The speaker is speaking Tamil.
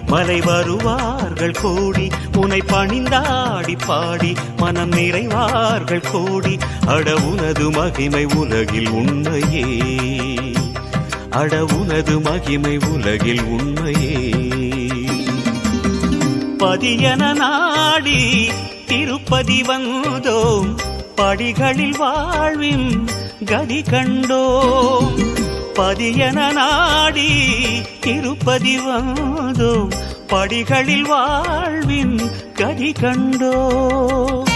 மலை வருவார்கள் கோடி உனை பணிந்தாடி பாடி மனம் நிறைவார்கள் கோடி அட உனது மகிமை உலகில் உண்மையே அட உனது மகிமை உலகில் உண்மையே பதியன நாடி திருப்பதி வந்தோம் படிகளில் வாழ்வின் கதி கண்டோம் பதியன நாடி திருப்பதி வந்தோம் படிகளில் வாழ்வின் கதி கண்டோம்